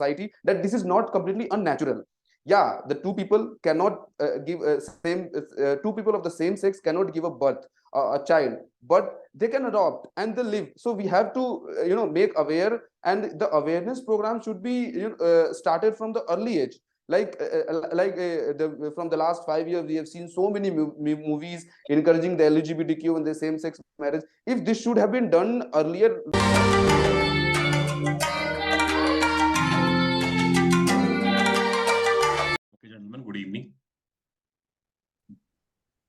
society, that this is not completely unnatural. Yeah, the two people cannot give two people of the same sex cannot give a birth a child, but they can adopt and they live. So we have to make aware, and the awareness program should be started from the early age. From the last 5 years we have seen so many movies encouraging the LGBTQ and the same sex marriage. If this should have been done earlier. Okay, gentlemen, good evening.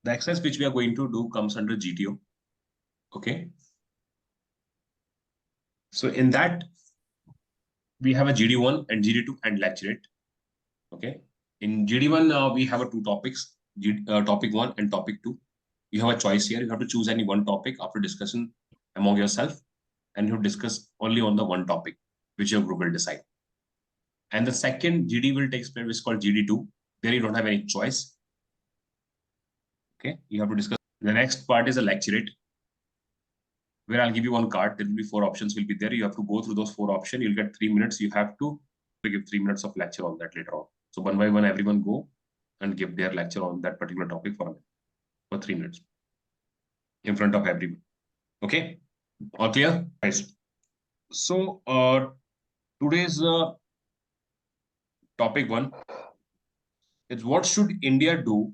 The exercise which we are going to do comes under GTO. Okay. So in that, we have a GD-1 and GD-2 and Lecturette. Okay. In GD-1, we have two topics, topic 1 and topic 2. You have a choice here. You have to choose any one topic after discussion among yourself, and you discuss only on the one topic, which your group will decide. And the second GD will take place, which is called GD-2. There you don't have any choice. Okay, you have to discuss. The next part is a lecturette, where I'll give you one card. There will be 4 options will be there. You have to go through those 4 options. You'll get 3 minutes. You have to give 3 minutes of lecture on that later on. So one by one, everyone go and give their lecture on that particular topic for 3 minutes in front of everyone. Okay, all clear? Nice. So today's topic 1 is what should India do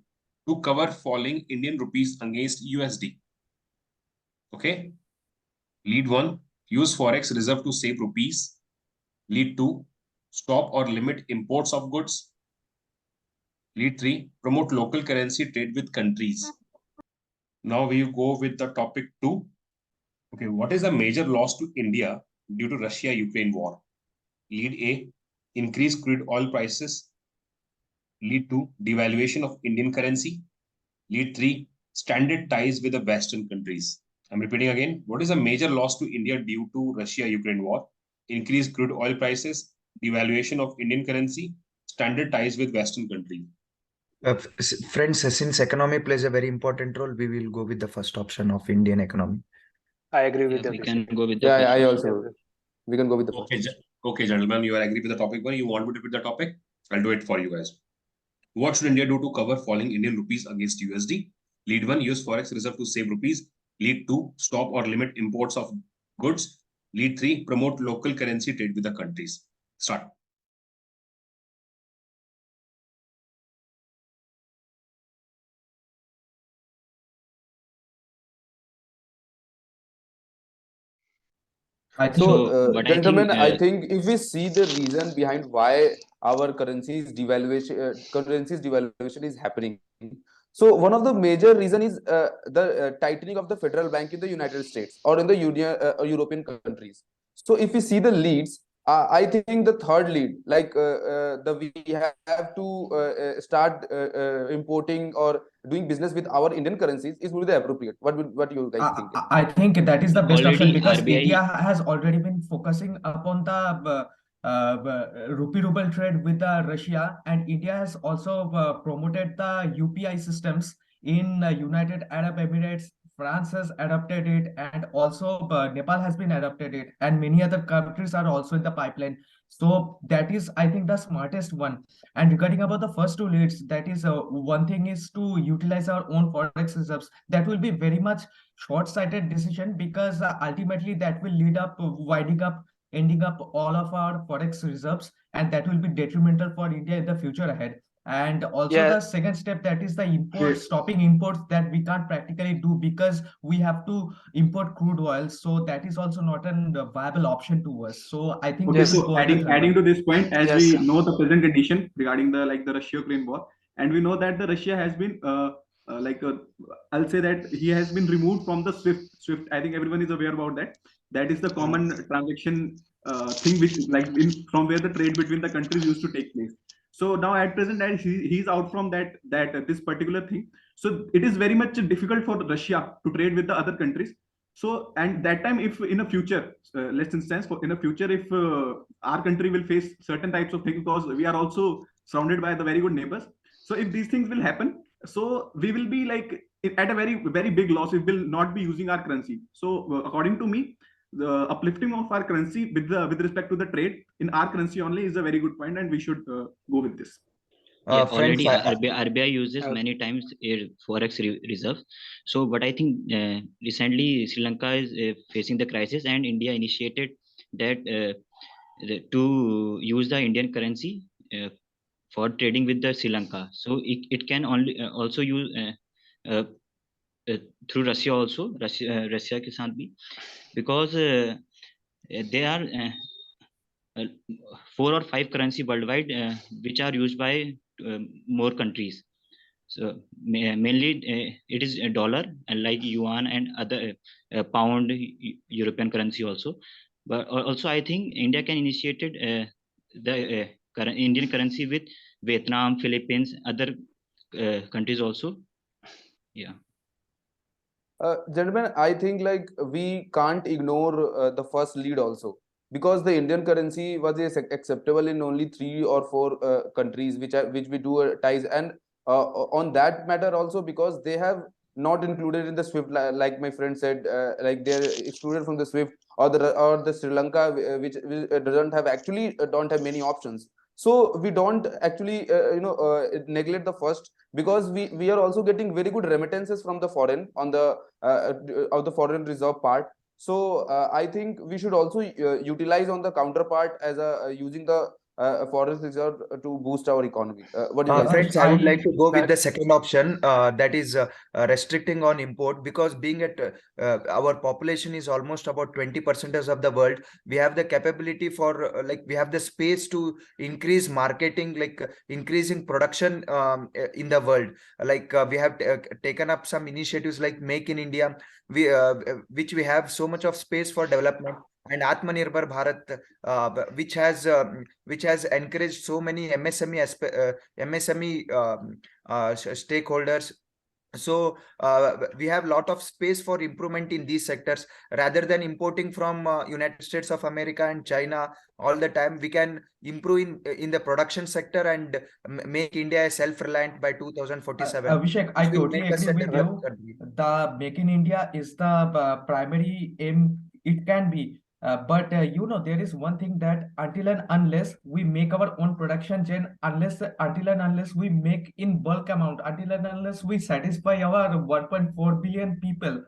to cover falling Indian rupees against USD? Okay. Lead 1, use Forex reserve to save rupees. Lead 2, stop or limit imports of goods. Lead 3, promote local currency trade with countries. Now we go with the topic 2. Okay, what is the major loss to India due to Russia-Ukraine war? Lead A, increase crude oil prices. Lead 2, devaluation of Indian currency. Lead 3, stranded ties with the Western countries. I'm repeating again. What is a major loss to India due to Russia-Ukraine war? Increased crude oil prices, devaluation of Indian currency, stranded ties with Western countries. Friends, since economy plays a very important role, we will go with the first option of Indian economy. I agree with that. We can go with the Yeah, first I option. also. We can go with the first. Okay, gentlemen, you are agree with the topic 1. You want me to repeat the topic? I'll do it for you guys. What should India do to cover falling Indian rupees against USD? Lead 1, use Forex reserve to save rupees. Lead 2, stop or limit imports of goods. Lead 3, promote local currency trade with the countries. Start. Gentlemen, I think if we see the reason behind why our currency's devaluation is happening, so one of the major reason is the tightening of the federal bank in the United States or in the European countries. So if we see the leads, I think the third lead, like we have to start importing or doing business with our Indian currencies, is really appropriate. What you guys think? I think that is the best option, because RBI India has already been focusing upon the rupee ruble trade with Russia, and India has also promoted the UPI systems in United Arab Emirates. France has adopted it, and also Nepal has been adopted it, and many other countries are also in the pipeline. So that is, I think, the smartest one. And regarding about the first 2 leads, that is one thing is to utilize our own forex reserves. That will be very much short-sighted decision, because ultimately that will lead up ending up all of our forex reserves, and that will be detrimental for India in the future ahead. And also the second step, that is the imports, stopping imports, that we can't practically do because we have to import crude oil. So that is also not a viable option to us. So I think so adding to this point, as we know the present condition regarding the Russia-Ukraine war, and we know that the Russia has been I'll say that he has been removed from the SWIFT. I think everyone is aware about that. That is the common transaction thing, which from where the trade between the countries used to take place. So now at present that he's out from that this particular thing. So it is very much difficult for Russia to trade with the other countries. So, and that time, if in a future, let's instance, in a future, if our country will face certain types of things, because we are also surrounded by the very good neighbors. So if these things will happen, so we will be like at a very, very big loss. We will not be using our currency. So according to me, the uplifting of our currency with respect to the trade in our currency only is a very good point, and we should go with this. Yeah, Friends, already RBI uses many times forex reserve. So, but I think recently Sri Lanka is facing the crisis, and India initiated that to use the Indian currency for trading with the Sri Lanka. So it can only also use through Russia also, Russia ke saath bhi, because they are 4 or 5 currency worldwide which are used by more countries. So mainly it is a dollar, and like yuan and other pound, European currency also. But also I think India can initiate the Indian currency with Vietnam, Philippines, other countries also. Yeah. Gentlemen, I think like we can't ignore the first lead also, because the Indian currency was acceptable in only 3 or 4 countries which we do ties, and on that matter also, because they have not included in the SWIFT, like my friend said, like they're excluded from the SWIFT, or the Sri Lanka, which doesn't have actually don't have many options. So we don't actually neglect the first, because we are also getting very good remittances from the foreign on the of the foreign reserve part. So I think we should also utilize on the counterpart as using the foreign reserve to boost our economy. What do you guys Friends, think? I would like to go with the second option, that is restricting on import, because being at our population is almost about 20% of the world. We have the capability for we have the space to increase marketing, increasing production in the world. We have taken up some initiatives like Make in India, which we have so much of space for development, and Atmanirbhar Bharat, which has encouraged so many MSME stakeholders. So we have a lot of space for improvement in these sectors. Rather than importing from United States of America and China all the time, we can improve in the production sector and make India self-reliant by 2047. Abhishek, I totally agree with you. The Make in India is the primary aim. It can be. But there is one thing, that until and unless we make our own production chain, until and unless we make in bulk amount, until and unless we satisfy our 1.4 billion people,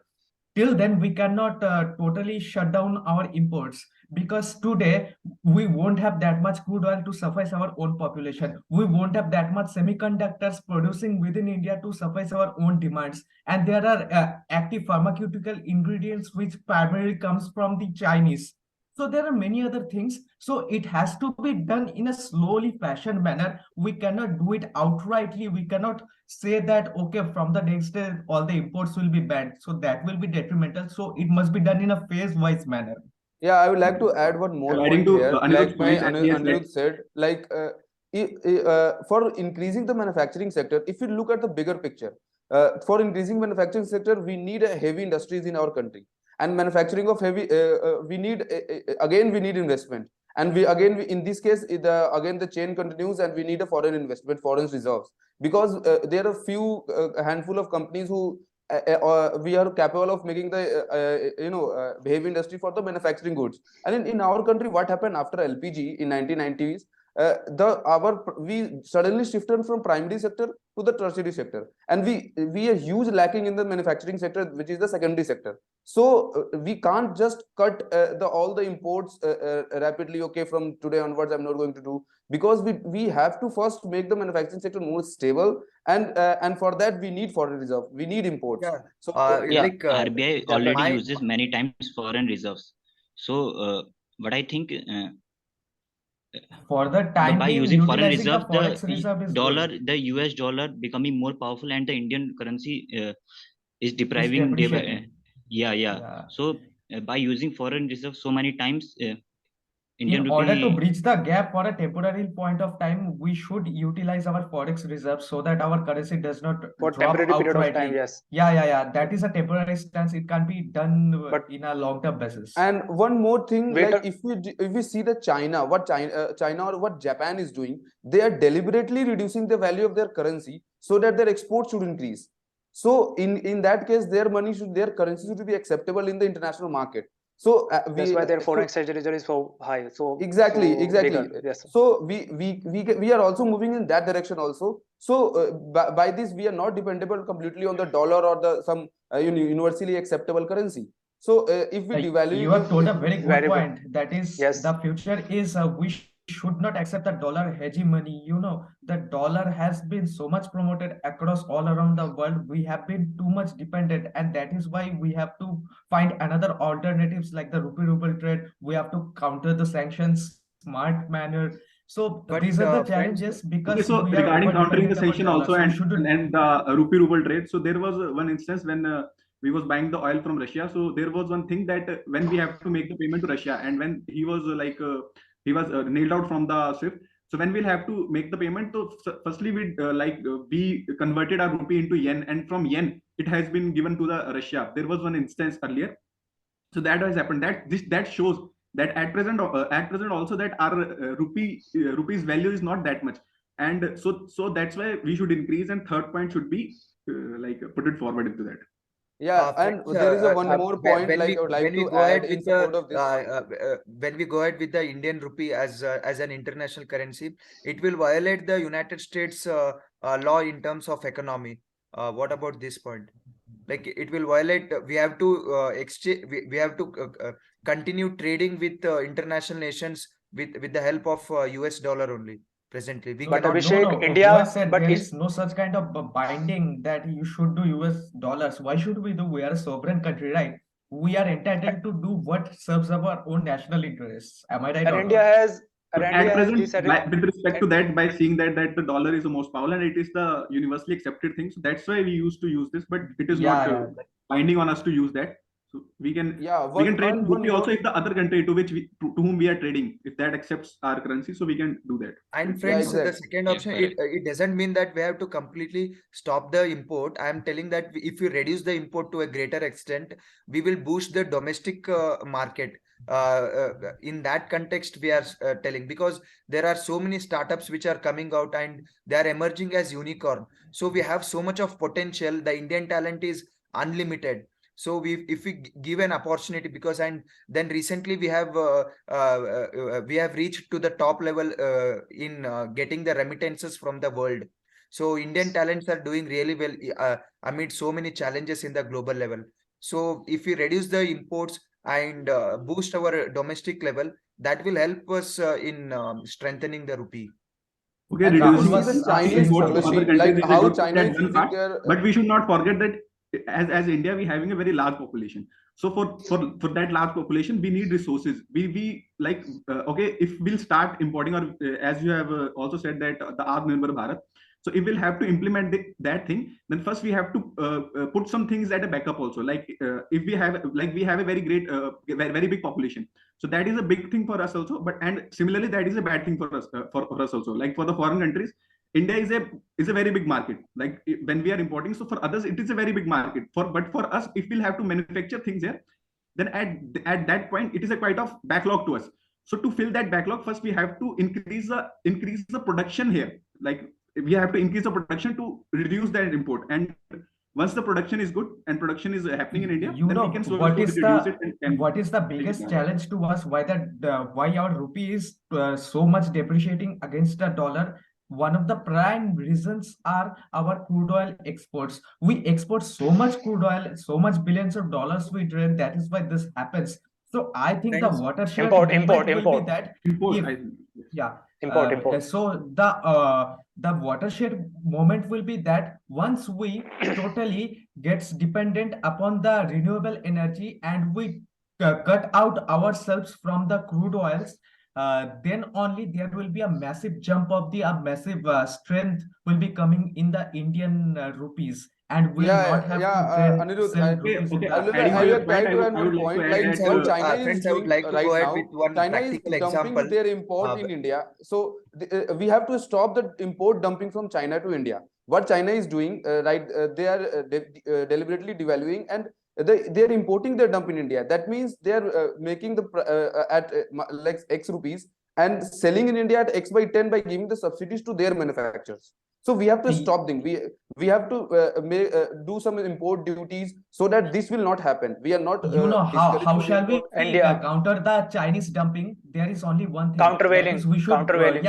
till then we cannot totally shut down our imports, because today we won't have that much crude oil to suffice our own population. We won't have that much semiconductors producing within India to suffice our own demands. And there are active pharmaceutical ingredients which primarily comes from the Chinese. So there are many other things. So it has to be done in a slowly fashion manner. We cannot do it outrightly. We cannot say that, okay, from the next day, all the imports will be banned. So that will be detrimental. So it must be done in a phase-wise manner. Yeah, I would like to add one more point here. Like my Anirudh said, for increasing the manufacturing sector, if you look at the bigger picture, for increasing manufacturing sector, we need heavy industries in our country. And manufacturing of heavy, we need investment. And in this case, the chain continues, and we need a foreign investment, foreign reserves, because there are few handful of companies who we are capable of making the heavy industry for the manufacturing goods. And in our country, what happened after LPG in 1990s? We suddenly shifted from primary sector to the tertiary sector, and we are huge lacking in the manufacturing sector, which is the secondary sector. So we can't just cut all the imports rapidly. Okay, from today onwards, I'm not going to do, because we have to first make the manufacturing sector more stable, and for that we need foreign reserve, we need imports. Yeah. So RBI already uses many times foreign reserves. So but I think for the time by being, using foreign reserve, the dollar, the US dollar becoming more powerful, and the Indian currency is depriving day by yeah. So by using foreign reserve so many times, Indian in order to bridge the gap for a temporary point of time, we should utilize our forex reserves so that our currency does not for drop temporary period of outrightly. time. Yes. Yeah. That is a temporary stance. It can be done in a long-term basis. And one more thing, like if we see the China or what Japan is doing, they are deliberately reducing the value of their currency so that their exports should increase. So in that case, their currency should be acceptable in the international market. So That's why their foreign exchange reserve is so high. So exactly, so exactly. bigger. Yes. So we are also moving in that direction also. So by this we are not dependable completely on the dollar or the some universally acceptable currency. So if we devalue, you have told a very good Very good. point. That is, Yes. the future is we should not accept the dollar hegemony. You know, the dollar has been so much promoted across all around the world. We have been too much dependent, and that is why we have to find another alternatives like the rupee ruble trade. We have to counter the sanctions smart manner. So But, these are the friends, challenges Okay, because so we are regarding countering the over-dependent upon sanction dollar. also So we and shouldn't. the rupee ruble trade. So there was one instance when we was buying the oil from Russia. So there was one thing that when we have to make the payment to Russia, and when he was he was nailed out from the SWIFT. So when we'll have to make the payment, so firstly we converted our rupee into yen, and from yen it has been given to the Russia. There was one instance earlier. So that has happened. That shows that at present also that our rupee's value is not that much, and so that's why we should increase. And third point should be put it forward into that. yeah, and friends, there is a one more point when like I would like when we to go ahead add in with support of this. when we go ahead with the Indian rupee as an international currency, it will violate the United States law in terms of economy. What about this point? Like it will violate. We have to exchange. We have to continue trading with international nations with the help of US dollar only. Presently, we But cannot. Abhishek, No, India- who has said but there is- is no such kind of binding that you should do US dollars? Why should we do? We are a sovereign country, right? We are entitled to do what serves our own national interests. Am I right And or India not? has So and at India has present, decided. with respect to that, by seeing that the dollar is the most powerful and it is the universally accepted thing, so that's why we used to use this, but it is not Yeah. binding on us to use that. So we can trade in one rupee also more. if the other country to which to whom we are trading, if that accepts our currency, so we can do that. And friends, the exactly. second Yes, option, correct. it doesn't mean that we have to completely stop the import. I am telling that if we reduce the import to a greater extent, we will boost the domestic market. In that context, we are telling, because there are so many startups which are coming out and they are emerging as unicorn. So we have so much of potential. The Indian talent is unlimited. So if we give an opportunity, because and then recently we have reached to the top level in getting the remittances from the world. So Indian talents are doing really well amid so many challenges in the global level. So if we reduce the imports and boost our domestic level, that will help us in strengthening the rupee. Okay, And reducing Rahul was Chinese imports from policy, other countries like is a how good China and is one using part, their but we should not forget that as India, we having a very large population. So for that large population, we need resources. We like okay, if we'll start importing, or as you have also said that the Atmanirbhar Bharat. So if we'll have to implement that thing, then first we have to put some things at a backup also. Like if we have a very great, very big population. So that is a big thing for us also. But and similarly, that is a bad thing for us also. Like for the foreign countries, India is a very big market. Like when we are importing, so for others it is a very big market. But for us, if we'll have to manufacture things here, then at that point it is a quite of backlog to us. So to fill that backlog, first we have to increase the production here. Like we have to increase the production to reduce that import. And once the production is good and production is happening in India, You then know we can slowly what reduce is it. And what is the take it biggest down. challenge to us? Why our rupee is so much depreciating against the dollar? One of the prime reasons are our crude oil exports. We export so much crude oil, so much billions of dollars we trade. That is why this happens. So I think the Friends, watershed Import. moment will be that Import, if I think. Yes. yeah. Import. So the watershed moment will be that once we totally gets dependent upon the renewable energy and we cut out ourselves from the crude oils, then only there will be a massive jump of the massive strength will be coming in the Indian rupees, and will not have to Anirudh, sell Okay, rupees in okay. the Adding I to your would point, like to add I would one like to point. add Like Friends, that what China is friends, I would doing like to right go ahead now, with one China is practical dumping example. their import in India. So we have to stop the import dumping from China to India. What China is doing, they are deliberately devaluing, and they are importing their dump in India. That means they are making the at like X rupees and selling in India at X by 10 by giving the subsidies to their manufacturers. So we have to The- stop them. We have to do some import duties so that this will not happen. We are not how discouraging shall we import. India- counter the Chinese dumping? There is only one thing. Countervailing, That is we should countervailing.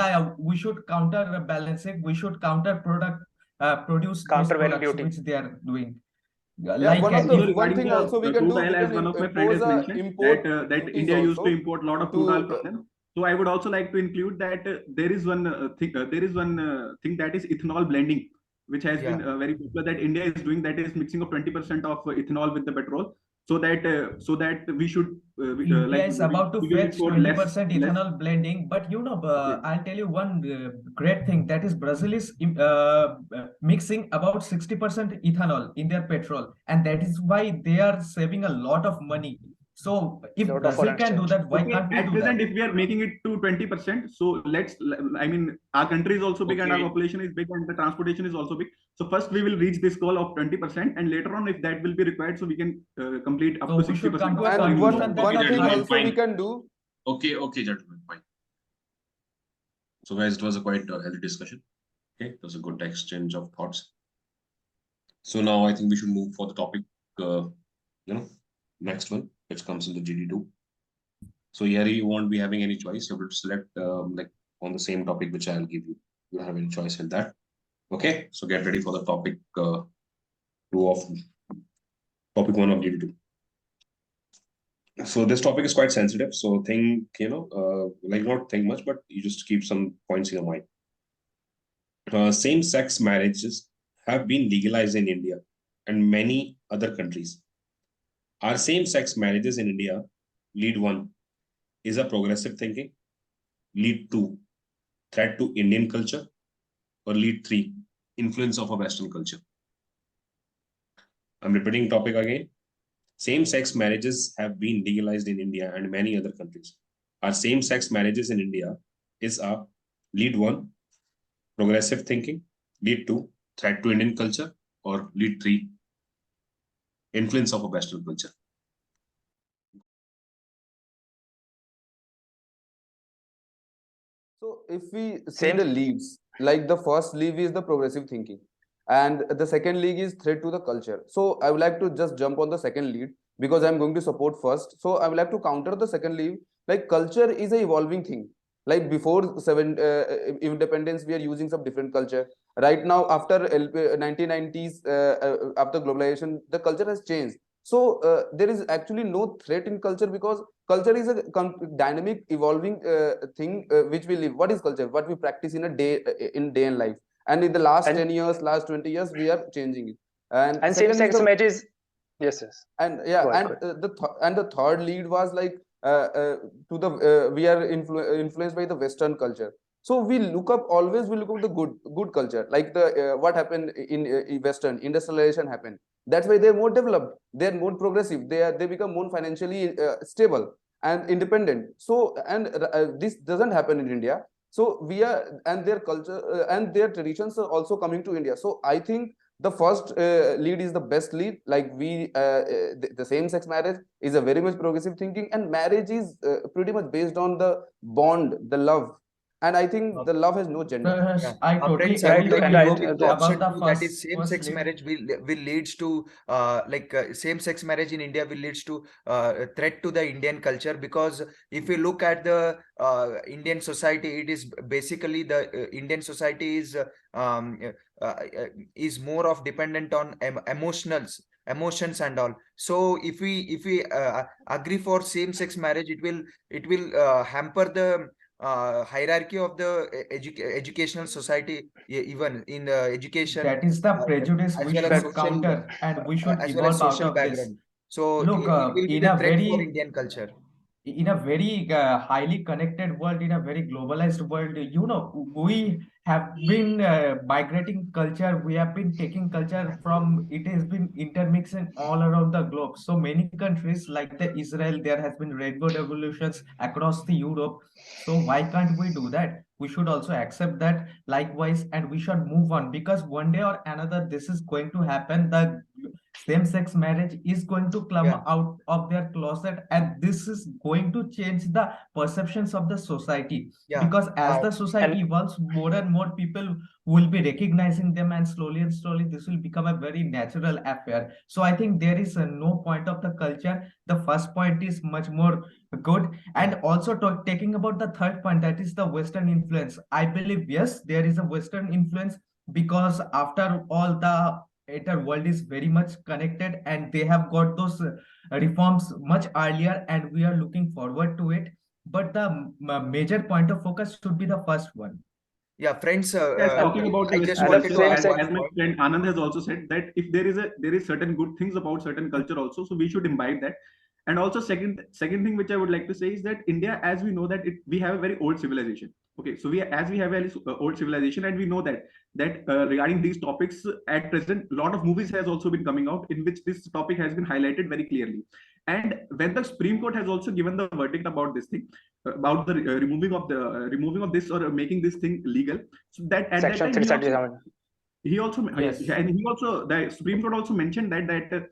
we should counterbalance it. We should produce those Countervailing products duty. which they are doing. Yeah, one of the if- one thing also we can do, we as can one of my friend impose has a mentioned import that duties India used to also import a lot of to, crude oil from them. So I would also like to include that there is one thing that is ethanol blending, which has been very popular, that India is doing, that is mixing of 20% of ethanol with the petrol, so that we should India is about to we will fetch import 20% less. ethanol blending, but I'll tell you one great thing, that is Brazil is mixing about 60% ethanol in their petrol, and that is why they are saving a lot of money. So if Lot of Brazil foreign can do exchange. that, why Okay, can't we at do present, that? if we are making it to 20%, so I mean, our country is also big and our Okay. population is big and the transportation is also big. So first we will reach this goal of 20%, and later on, if that will be required, so we can complete up So to we should 60%. come to a and conclusion that one Okay, thing gentlemen, also we fine. can do. Okay, gentlemen, fine. So guys, it was a quite healthy discussion. Okay, it was a good exchange of thoughts. So now I think we should move for the topic, next one, which comes in the GD2. So here you won't be having any choice. You have to select like on the same topic which I'll give you. You don't have any choice in that. Okay, so get ready for the topic topic 1 of GD2. So this topic is quite sensitive. So think, like not think much, but you just keep some points in your mind. Same-sex marriages have been legalized in India and many other countries. Are same-sex marriages in India? Lead 1 is a progressive thinking. Lead 2, threat to Indian culture. Or lead 3, influence of a Western culture. I'm repeating topic again. Same-sex marriages have been legalized in India and many other countries. Are same-sex marriages in India is a lead 1, progressive thinking. Lead 2, threat to Indian culture. Or lead 3, influence of a Western culture. So if we see the leads, like the first lead is the progressive thinking, and the second lead is threat to the culture. So I would like to just jump on the second lead because I'm going to support first. So I would like to counter the second lead. Like culture is a evolving thing. Like before independence, we are using some different culture. Right now, after 1990s, after globalization, the culture has changed. So there is actually no threat in culture because culture is a dynamic, evolving thing which we live. What is culture? What we practice in a day and life. And in the last 10 years, last 20 years, we are changing it. And same-sex marriages. Yes. And yeah, and the third lead was like we are influenced by the Western culture. So we look up the good culture, like the what happened in Western industrialization happened. That's why they're more developed, they're more progressive, they become more financially stable and independent. So and this doesn't happen in India. So we are, and their culture and their traditions are also coming to India. So I think the first lead is the best lead. Like the same-sex marriage is a very much progressive thinking, and marriage is pretty much based on the bond, the love, and I think the love has no gender. I totally Friends, I would agree like with to you take the option about the two, that first is same-sex lead. marriage will leads to same-sex marriage in India will leads to threat to the Indian culture, because if you look at the Indian society, it is basically the Indian society is more of dependent on emotions and all. So if we agree for same-sex marriage, it will hamper the hierarchy of the educational society, even in the education. That is the prejudice as we well as should social, counter, and we should as well as evolve out social of this. background. So Look, it will be in the a threat for very Indian culture. in a very highly connected world, in a very globalized world, we have been migrating culture. We have been taking culture from, it has been intermixing all around the globe. So many countries like the Israel, there has been rainbow revolutions across the Europe. So why can't we do that? We should also accept that likewise, and we should move on, because one day or another this is going to happen. The same-sex marriage is going to come out of their closet, and this is going to change the perceptions of the society. Because as the society evolves, more and more people will be recognizing them, and slowly this will become a very natural affair. So I think there is no point of the culture. The first point is much more good. And also taking about the third point, that is the Western influence. I believe, yes, there is a Western influence, because after all, the entire world is very much connected, and they have got those reforms much earlier, and we are looking forward to it. But the major point of focus should be the first one. Yeah, friends. Talking about I the just Western wanted culture, to add as my friend Anand has also said, that if there is certain good things about certain culture also, so we should imbibe that. And also second thing which I would like to say is that India, as we know that we have a very old civilization. Okay, so we have a very old civilization, and we know that regarding these topics at present, a lot of movies has also been coming out in which this topic has been highlighted very clearly. And when the Supreme Court has also given the verdict about this thing, about the removing of this or making this thing legal, so that at Section that time 377. the Supreme Court also mentioned that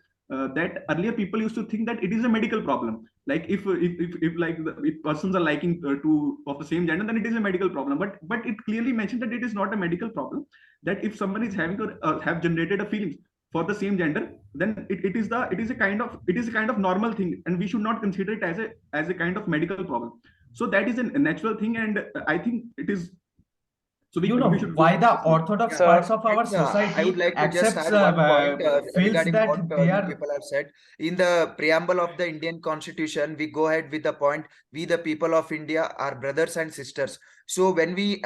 earlier people used to think that it is a medical problem. Like if persons are liking two of the same gender, then it is a medical problem. But it clearly mentioned that it is not a medical problem. That if someone is having or have generated a feelings for the same gender, then it is a kind of normal thing, and we should not consider it as a kind of medical problem. So that is a natural thing, and I think it is. So we should why the orthodox parts of our society I would like to just accepts add one point regarding that what they you people have said. In the preamble of the Indian Constitution, we go ahead with the point, we the people of India are brothers and sisters. So when we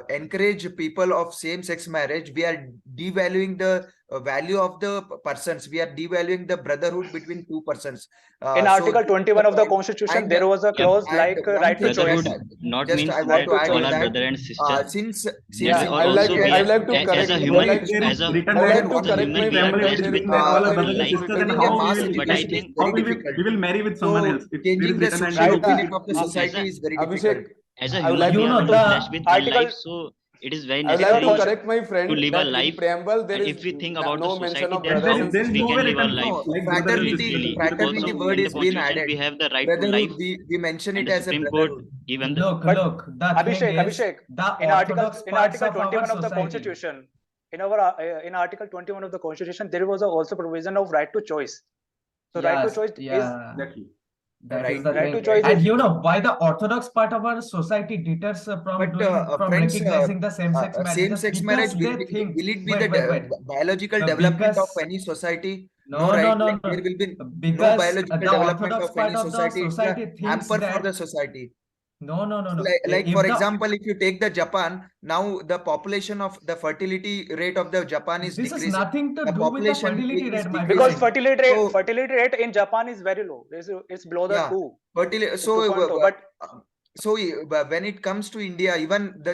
encourage people of same-sex marriage, we are devaluing the value of the persons. We are devaluing the brotherhood between two persons. In Article 21 of the Constitution, there was a clause like right to choice. Not just means I want that to add all on are that. brother and sister. Since I would like to correct as a human, as a human, we are blessed with all are life. brothers and sisters, then Taking a how mass we will, But I education is think how very we difficult. will marry with So someone else if there changing is the written and social legal. opinion of the society is very difficult. Abhishek, as a I would human, like we to are know blessed with one Article- life, so it is very I would like to necessary correct my friend to live a that life. in preamble there And is if we think about no the mention society, of then brothers how and there is we nowhere can live our written life like brother and Fraternity, sister. freely. Because fraternity of, word in the is being constitution, added. we have the right to life, Brotherhood, we mention and it the as a Supreme Court brotherhood. given the Look, the thing is, Abhishek, the in orthodox parts Article of our 21 of the society. Constitution, in Article 21 of the Constitution, there was also provision of right to choice. So right to Yes, choice is Exactly. that is Right. the Right to thing. choice And is- you know why the orthodox part of our society deters from But from friends, recognizing the same-sex marriages, same-sex marriage because will they think, will it be wait, the wait. biological No, development of because- any society? No, right? no, Like, there will be no because biological the development orthodox of part any of the society. It's a society thinks hamper for the that society. no. Like If for the- example, if you take the Japan, now the population of the fertility rate of the Japan is this is decreasing. nothing to The do with the population fertility is rate, my because decreasing. friend. fertility rate in Japan is very low. It's below the Yeah. 2. Fertility. So 2.2, but when it comes to India, even the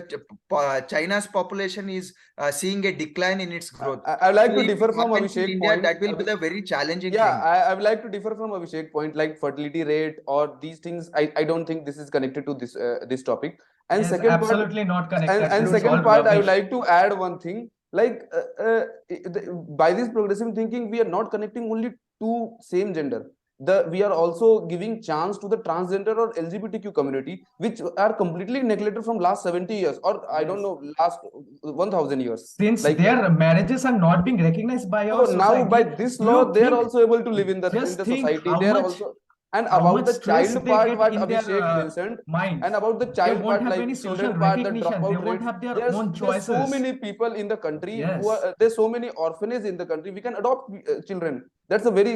China's population is seeing a decline in its growth. I would like So to if differ it from happens in Abhishek India, point. that will be the very challenging Yeah, thing. I would like to differ from Abhishek point, like fertility rate or these things. I don't think this is connected to this topic. And Yes, second part, absolutely not connected. and This is second all part, I would rubbish. like to add one thing. Like by this progressive thinking, we are not connecting only to same gender. We are also giving chance to the transgender or LGBTQ community, which are completely neglected from last 70 years, or I don't know, last 1000 years. Since Like, their marriages are not being recognized by our so society, now by this do law, you they are think- also able to live in the just think society. how They are much- also, and how about much the stress child they part, get what in their, Abhishek mentioned, minds. and about the They child won't part, have like any children social part, the recognition. They dropout won't rate. have their There's own so choices. many people in the country Yes. who are, there's so many orphanages in the country. We can adopt children. That's a very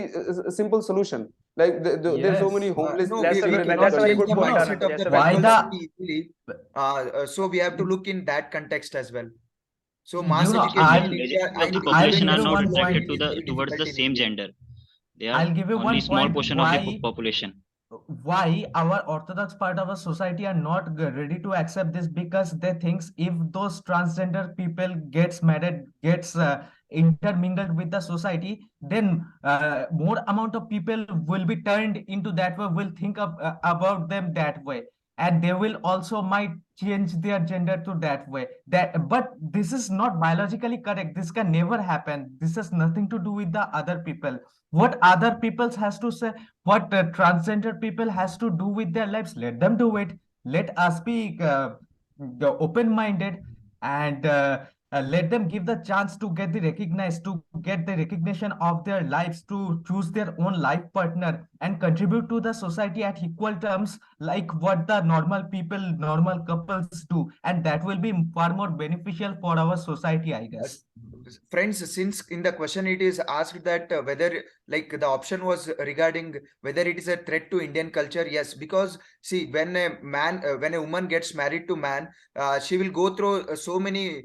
simple solution. Like there's so Yes. many homeless No, That's we a very cannot good change the point, mindset Anand. of That's the a very good people point. easily. So we have to look in that context as well. So You mass know, education in majority India of the and population are even not one social attracted point. to activity is very towards the difficult in same India. gender. They are I'll give you only one small point portion of the why population. our orthodox part of our society are not ready to accept this, because they thinks if those transgender people gets married, gets intermingled with the society, then more amount of people will be turned into that way, will think about them that way. and they will also might change their gender to that way. But this is not biologically correct. This can never happen. This has nothing to do with the other people. What other people has to say, what transgender people has to do with their lives, let them do it. Let us be open-minded, and let them give the chance to get the recognition of their lives, to choose their own life partner and contribute to the society at equal terms, like what the normal couples do, and that will be far more beneficial for our society, I guess. Friends, since in the question it is asked that whether, like, the option was regarding whether it is a threat to Indian culture. Yes, because see, when a woman gets married to man, she will go through so many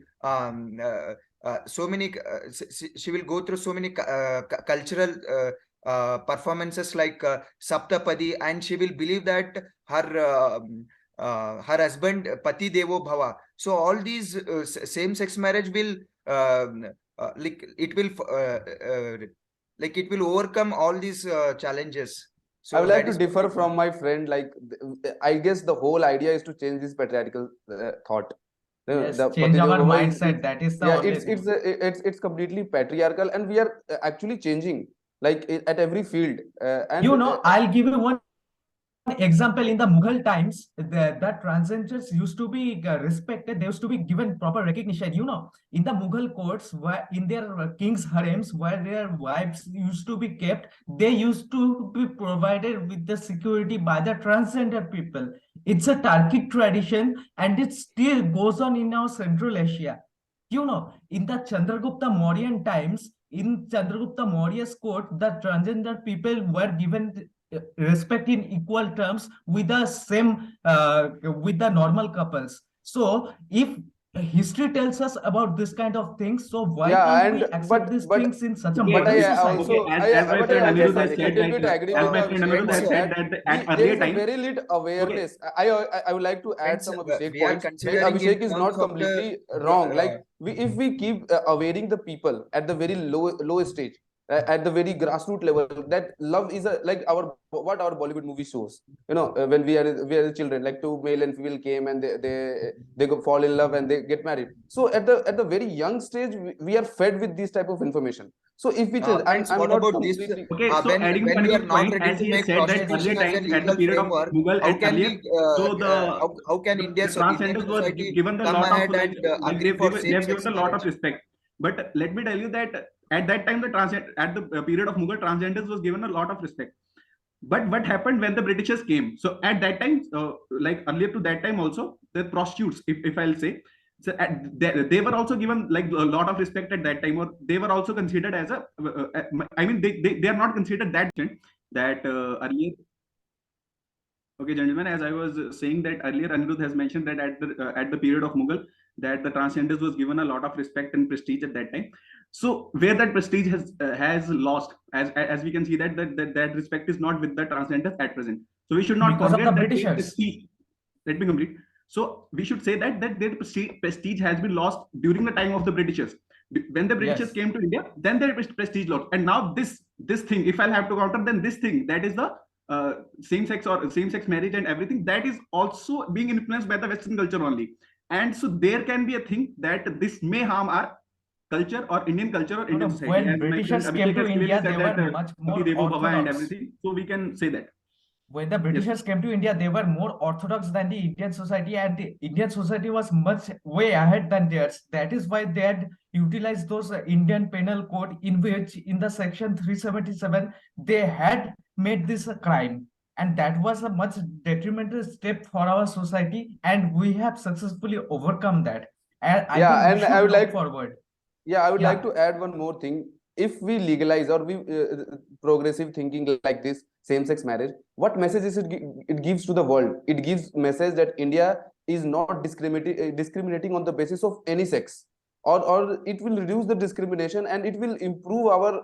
she will go through so many cultural performances, like Saptapadi, and she will believe that her husband Pati Devo Bhava. So all these same-sex marriage will like it will overcome all these challenges. So I would like to differ from my friend. Like, I guess the whole idea is to change this patriarchal thought. Yes, The change Pati our Devo Bhava mindset. That is the only thing. it's completely patriarchal, and we are actually changing, like, at every field. And I'll give you one example. In the Mughal times, the transgenders used to be respected. They used to be given proper recognition. In the Mughal courts, where in their king's harems, where their wives used to be kept, they used to be provided with the security by the transgender people. It's a Turkic tradition, and it still goes on in our Central Asia. In the Chandragupta Mauryan times, in Chandragupta Maurya's court, the transgender people were given respect in equal terms with the same with the normal couples. So if history tells us about this kind of things, so why can't we accept these things in such a modern society? As my friend Anirudh has said, at earlier there is a times, very little awareness. I would like to add some Abhishek points. Like, Abhishek is not completely wrong. Like, if we keep awareing the people at the very low stage, at the very grassroots level, that love is like what our Bollywood movie shows. When we are children, like, two male and female came and they go fall in love and they get married. So at the very young stage, we are fed with this type of information. So if we change, I'm what not about this? Okay, so adding when we are not point, ready as to he make said that prostitution earlier as a times, at the legal period of framework, Mughal how and can earlier, we, so how can the Indian transgenders was society given a come lot ahead of, like, and agree for they have same-sex given a lot of marriage? respect. But let me tell you that at that time, at the period of Mughal, transgenders was given a lot of respect. But what happened when the Britishers came? So at that time, like earlier to that time also, the prostitutes, if I'll say, so they were also given, like, a lot of respect at that time, or they were also considered as a, I mean, they are not considered that earlier. Okay, gentlemen, as I was saying that earlier, Anirudh has mentioned that at the period of Mughal, that the transgenders was given a lot of respect and prestige at that time. So where that prestige has lost, as we can see that respect is not with the transgenders at present. So we should not because forget of the that Britishers. prestige. Let me complete. So we should say that their prestige has been lost during the time of the Britishers. When the Britishers came to India, then their prestige lost. And now this thing, if I'll have to counter, then this thing, that is the same-sex marriage and everything, that is also being influenced by the Western culture only. And so there can be a thing that this may harm our culture or Indian culture or Indian society. When As Britishers came to India, they were much more orthodox and everything. So we can say that. When the Britishers came to India, they were more orthodox than the Indian society, and the Indian society was much way ahead than theirs. That is why they had utilized those Indian Penal Code, in which in the section 377 they had made this a crime, and that was a much detrimental step for our society, and we have successfully overcome that. And I think we should look forward. Yeah, I would like to add one more thing. If we legalize, or we progressive thinking like this, same-sex marriage, what message is it gives to the world? It gives message that India is not discriminating on the basis of any sex, or it will reduce the discrimination, and it will improve our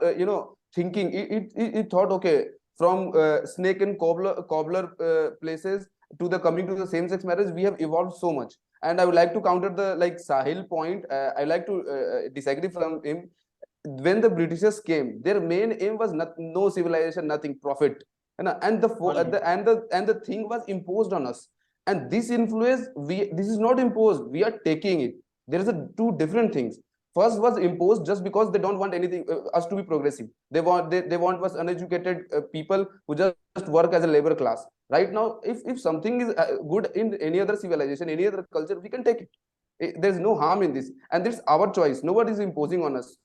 thinking. It thought, okay, from snake and cobbler places to the coming to the same-sex marriage, we have evolved so much. And I would like to counter the, like, Sahil point. I like to disagree from him. When the Britishers came, their main aim was no civilization, nothing, profit, and the thing was imposed on us. And this influence, this is not imposed, we are taking it. There is two different things. First was imposed just because they don't want anything us to be progressive. They want us uneducated people who just work as a labor class. Right now, if something is good in any other civilization, any other culture, we can take it. There's no harm in this, and it's our choice. Nobody is imposing on us.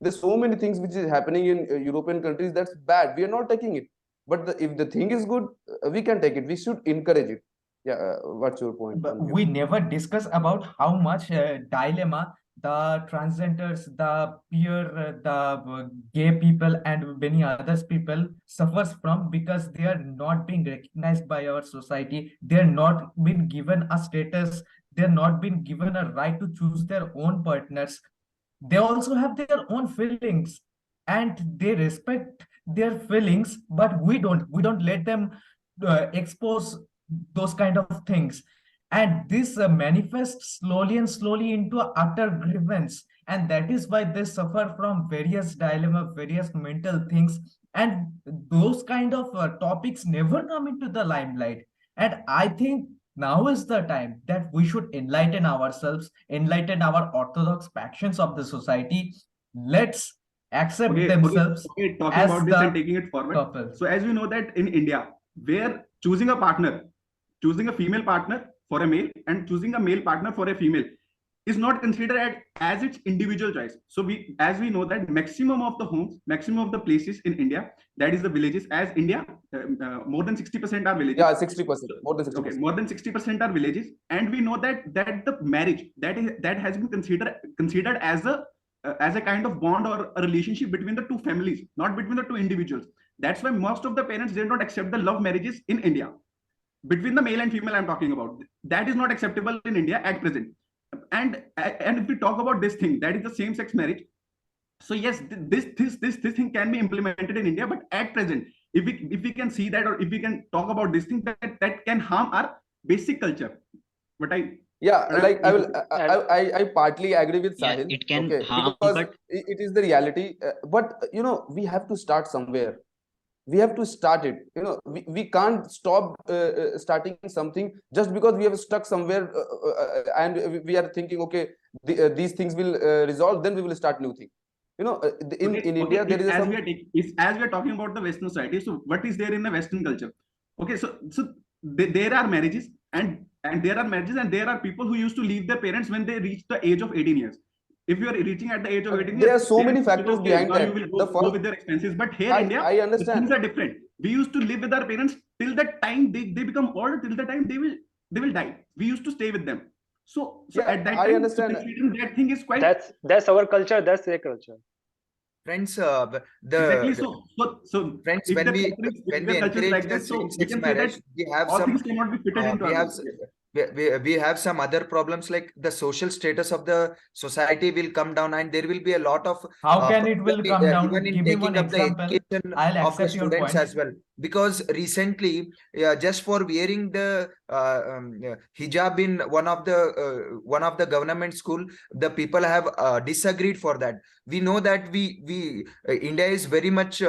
There's so many things which is happening in European countries that's bad. We are not taking it. But if the thing is good, we can take it. We should encourage it. Yeah, what's your point? But we never discuss about how much dilemma the transgenders, the peer, the gay people, and many others people suffers from, because they are not being recognized by our society. They are not been given a status. They are not been given a right to choose their own partners. They also have their own feelings, and they respect their feelings, but we don't let them expose those kind of things. And this manifests slowly into utter grievance, and that is why they suffer from various dilemma, various mental things, and those kind of topics never come into the limelight. And I think now is the time that we should enlighten ourselves, enlighten our orthodox factions of the society. Let's accept themselves talking as about this the and taking it forward. couple. So as we know that in India, where choosing a partner, choosing a female partner for a male and choosing a male partner for a female is not considered as its individual choice. So as we know that maximum of the homes, maximum of the places in India, that is the villages, as India, more than 60% are villages. Yeah, 60%, more than 60%. Okay, more than 60% are villages, and we know that the marriage that has been considered as a kind of bond or a relationship between the two families, not between the two individuals. That's why most of the parents did not accept the love marriages in India. Between the male and female, I'm talking about. That is not acceptable in India at present. And if we talk about this thing, that is the same-sex marriage. So yes, this thing can be implemented in India, but at present, if we can see that, or if we can talk about this thing, that can harm our basic culture. But I partly agree with Sahil. Yeah, it can harm, because but it is the reality. But we have to start somewhere. We have to start it. We can't stop starting something just because we have stuck somewhere and we are thinking, okay, these things will resolve, then we will start new thing. In India, there is as we are talking about the Western society. So what is there in the Western culture? Okay, so there are marriages and there are marriages, and there are people who used to leave their parents when they reach the age of 18 years. If you are reaching at the age of 18 years, there are so many factors behind that. You will go with their expenses. But here in India, I understand. things are different. We used to live with our parents till the time they become old, till the time they will die. We used to stay with them. So at that time, I understand. That thing is quite. That's our culture. That's their culture. Friends, Exactly. So friends, when we encourage like the that, so we same-sex can say marriage, that we have all some things cannot be fitted into we have some other problems, like the social status of the society will come down, and there will be a lot of how can it will come down? even in Give me taking one up the example. education I'll of the accept your students point. as well, because recently just for wearing the hijab in one of the government school, the people have disagreed for that. We know that India is very much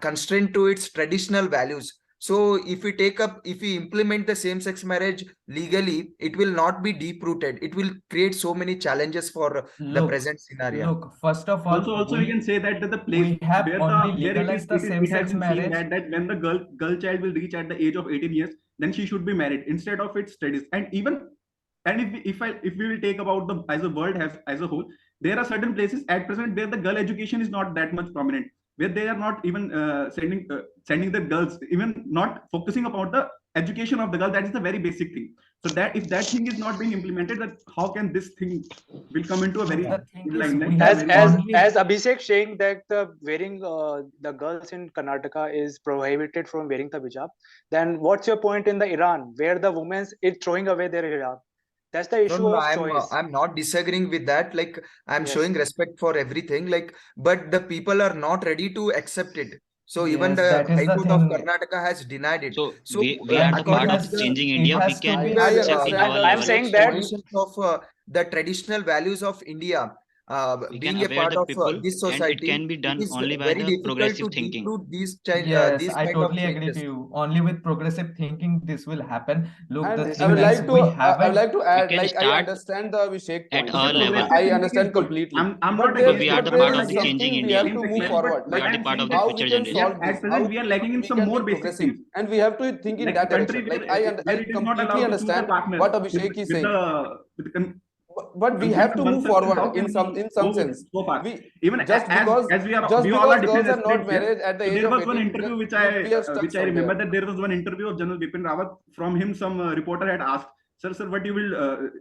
constrained to its traditional values. So if we implement the same-sex marriage legally, it will not be deep-rooted. It will create so many challenges for the present scenario. Look, first of all, also we can say that the place we have where only where legalized the it has same-sex been marriage. seen that when the girl child will reach at the age of 18 years, then she should be married instead of its studies. And if we will take about the as a world as a whole, there are certain places at present where the girl education is not that much prominent, where they are not even sending the girls, even not focusing about the education of the girl. That is the very basic thing. So that if that thing is not being implemented, that how can this thing will come into a very as Abhishek saying that the wearing the girls in Karnataka is prohibited from wearing the hijab, then what's your point in the Iran where the women is throwing away their hijab? That's the issue of choice. I'm not disagreeing with that. Like, I'm showing respect for everything. Like, but the people are not ready to accept it. So even the High Court of Karnataka has denied it. So we are the part of changing India. We can accept in our I'm saying that of the traditional values of India. We can being a aware part the of people, this and it society, can be it done is only by very the difficult progressive to thinking. deep root Yes, these I kind of totally agree to changes. you. Only with progressive thinking this will happen. Look, And the I thing would is, like to we I would haven't. like to We add, can like, I start understand the Abhishek at point. our Okay, level. Progressive I thinking understand is good. completely. I'm But not there, against we are but the there part is of the against changing something we India. have to move same-sex marriage, forward. but We Like, are the I'm part saying of the that how we future can we are solve generation. this, at how present we are lacking in we some can more make basic progressive, things. and we have to think in Like a that country direction. Like, I where it is not completely allowed to choose a understand partner what with Abhishek is with saying. the But we consent have of to one move person. How forward can in we some go with sense. so far? We Even just because as just we all are because girls different are not aspirates here. married at the So age there of was one 18, interview we are stuck which I remember, somewhere. that there was one interview of General Bipin Rawat. From him, some reporter had asked, sir, what you will,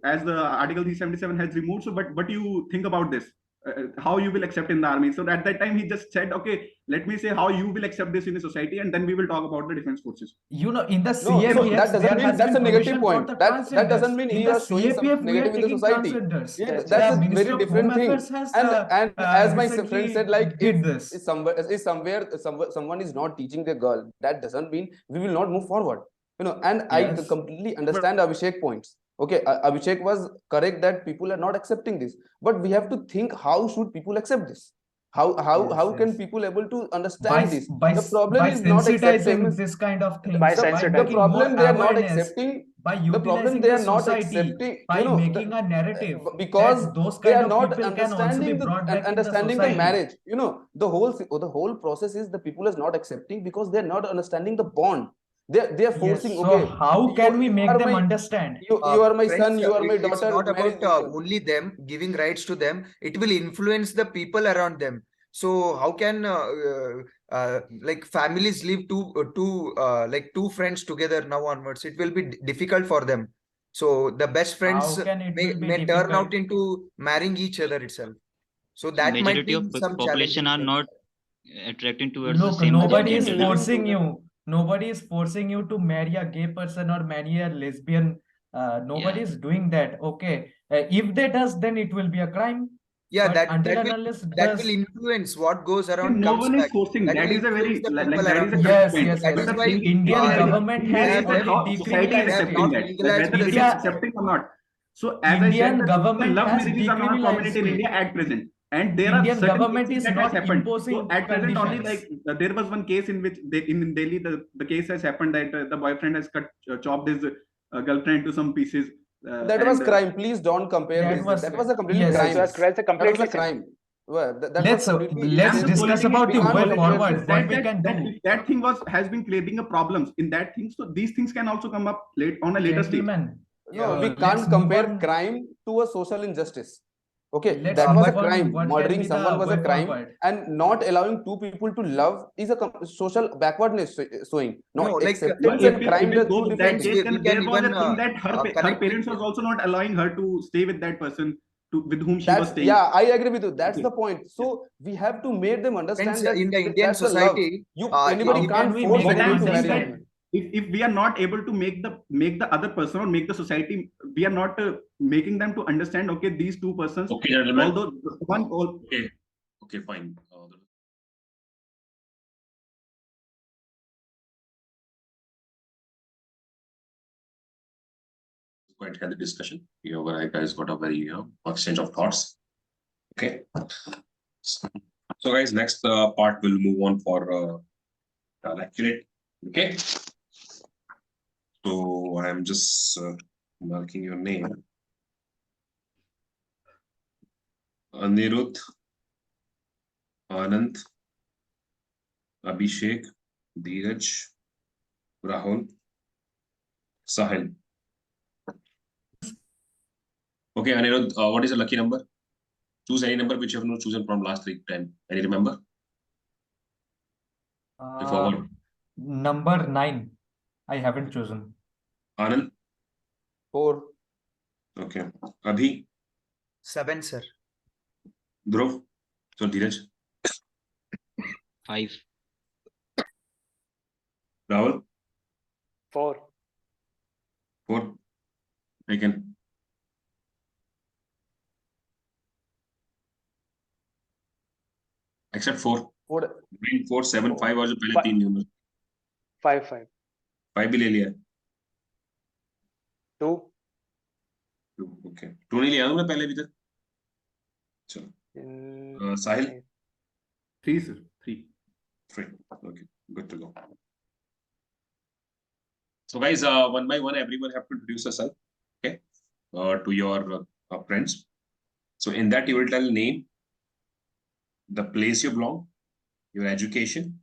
as the Article 377 has removed, so what do you think about this? How you will accept in the army? So at that time he just said, okay, let me say how you will accept this in the society, and then we will talk about the defense forces. You know, in the No, so that CAPF, doesn't there mean has that's a been negative provision for point. the That doesn't transgenders. mean In he the was showing something CAPF, we are negative in the taking society. transgenders. Yes, That's The a Ministry very of Home different thing. Affairs has And as my friend recently said, like, did this. if someone is not teaching their girl, that doesn't mean we will not move forward. And I Yes. completely understand Abhishek points. Okay, Abhishek was correct that people are not accepting this, but we have to think, how should people accept this? How can Yes. people able to understand this? By The problem is not sensitizing accepting. this kind of things, by The, by the sensitizing. making more problem they are not awareness, accepting. by The problem utilizing they the are not society, accepting. by making a narrative Because that those they kind are of not people can also be understanding brought back in the understanding the society. marriage. The whole process is the people is not accepting because they are not understanding the bond. They are forcing. Yes. So Okay, how can we you make are them my understand? you are my Friends, son, you are my it's daughter. not Marriage. about only them giving rights to them. It will influence the people around them. So how can like families live two friends together now onwards? It will be difficult for them. So the best friends How can it will be may turn out difficult? into marrying each other itself. So So that might majority be of some population challenging are things. not attracting towards the Look, same nobody Nobody is is gender. willing to forcing that. you. Nobody is forcing you to marry a gay person or marry a lesbian. Nobody Yeah. is doing that. Okay. If they does, then it will be a crime. Yeah, But until and unless that will does. influence what goes around No comes one is back. forcing. That That will is a influence very the like people that is around a them. correct Yes, point. yes, That yes. is But the why Indian government thing here has is that very how society is decriminalized accepting not it. that, whether it is legalized India, accepting or not. So as I said, Indian that the government love has marriages are not prominent decriminalized in India it. at present, and there are Indian certain government cases is that has not happened. So imposing at present only, conditions. like there was one case in which in Delhi the case has happened that the boyfriend has chopped his girlfriend to some pieces. That was And crime. Please don't compare That this. was That was a complete yes, Yes, crime. yes. that's That was completely a simple. crime. Well, that was completely. Let's and the discuss political about We the can't way compare forward. this. What we can do. that thing has been creating a problems in that thing. So these things can also come up late on a later stage. Gentlemen, No, we let's can't move compare on. crime to a social injustice. Okay, Let's that was a move on. crime. What can Murdering be someone the was a way crime, forward? and not allowing two people to love is a social backwardness showing. No, Not like No, acceptance and if crime we are go two with different that friends, things. case, we then can there was even a thing that her connect parents was also not allowing her to stay with that person with whom she was That's, staying. yeah, I agree with you. That's Okay. the point. So we have to make them friends understand that in the Indian that's the love. society. Anybody How If can't can we force make What them anyone I'm to saying marry that understand? anyone. if we are not able to make the other person or make the society, we are not making them to understand. Okay, these two persons. Okay, gentlemen. Although one. Okay, fine. Quite healthy discussion. You guys got a very exchange of thoughts. Okay. So guys, next part will move on for Lecturette. Okay. So I am just marking your name. Anirudh, Anand, Abhishek, Dheeraj, Rahul, Sahil. Okay, Anirudh, what is the lucky number? Choose any number which you have not chosen from last 3 times. Any remember? Number 9. I haven't chosen. Anand? 4. Okay. Abhi? 7, sir. Dhruv? So Dheeraj? 5. Rahul? 4. 4. Taken. Except 4. 4, 7, 5 और जो पहले 3 number 5. 5 भी ले लिया 2. Okay 2 नहीं लिया ना पहले अभी तक चलो Sahil? 3, sir. 3. Okay, good to go. So guys, one by one, everyone have to introduce yourself, okay, to your friends. So in that, you will tell name, the place you belong, your education,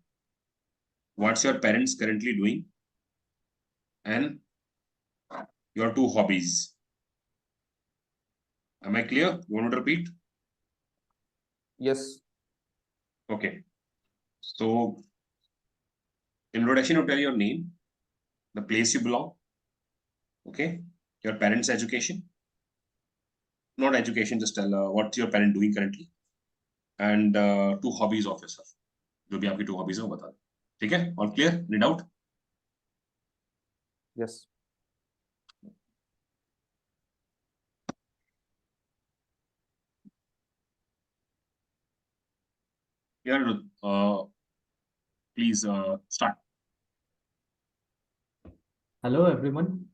what's your parents currently doing, and your 2 hobbies. Am I clear? You want to repeat? Yes. Okay. So introduction, you tell your name, the place you belong, okay, your parents' education, not education, just tell what your parent doing currently, and 2 hobbies of yourself. जो भी आपकी 2 hobbies है वो बता दो. ठीक है? All clear? Any doubt? Yes. Yeah, please start. Hello everyone.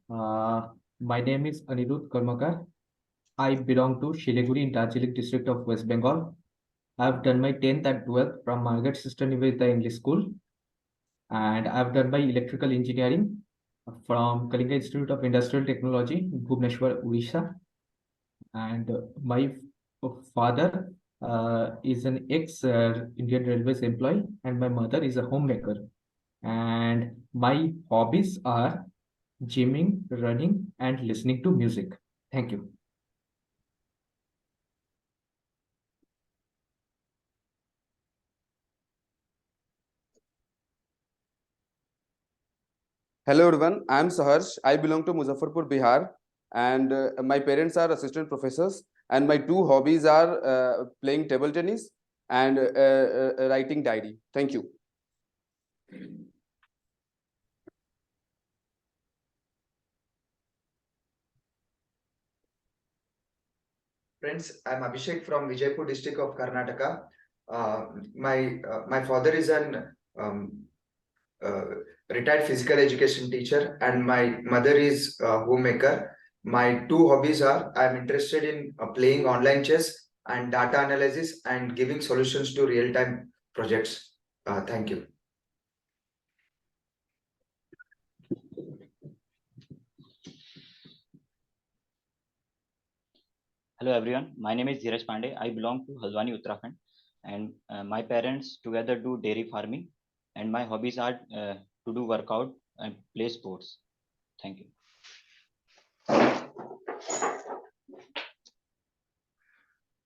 My name is Anirudh Karmakar. I belong to Shiliguri in Darjeeling district of West Bengal. I've done my 10th and 12th from Margaret Sister Nivedita English School. And I've done my electrical engineering from Kalinga Institute of Industrial Technology, Bhubaneswar, Odisha. And my father is an ex-Indian Railways employee, and my mother is a homemaker. And my hobbies are gymming, running, and listening to music. Thank you. Hello everyone, I am Saharsh. I belong to Muzaffarpur, Bihar, and my parents are assistant professors. And my 2 hobbies are playing table tennis and writing diary. Thank you. Friends, I'm Abhishek from Vijaypur district of Karnataka. My father is an uh, retired physical education teacher, and my mother is a homemaker. My 2 hobbies are I'm interested in playing online chess and data analysis and giving solutions to real-time projects. Thank you. Hello everyone, my name is Dheeraj Pandey. I belong to Haldwani, Uttarakhand, and my parents together do dairy farming, and my hobbies are to do workout and play sports. Thank you.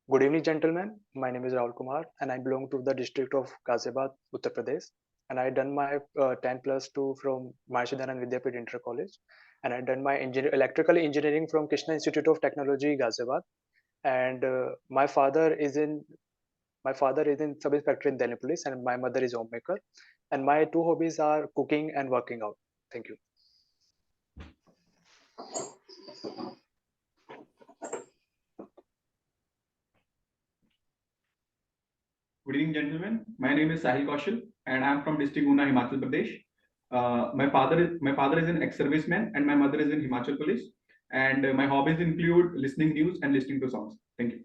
Good evening, gentlemen. My name is Rahul Kumar, and I belong to the district of Ghaziabad, Uttar Pradesh. And I done my 10+2 from Mahashidanan Vidyapit Inter College, and I done my electrical engineering from Krishna Institute of Technology, Ghaziabad. And my father is in sub inspector in Delhi Police, and my mother is homemaker. And my 2 hobbies are cooking and working out. Thank you. Good evening, gentlemen. My name is Sahil Kaushal, and I'm from district Una, Himachal Pradesh. My father is an ex-serviceman, and my mother is in Himachal Police. And my hobbies include listening news and listening to songs. Thank you.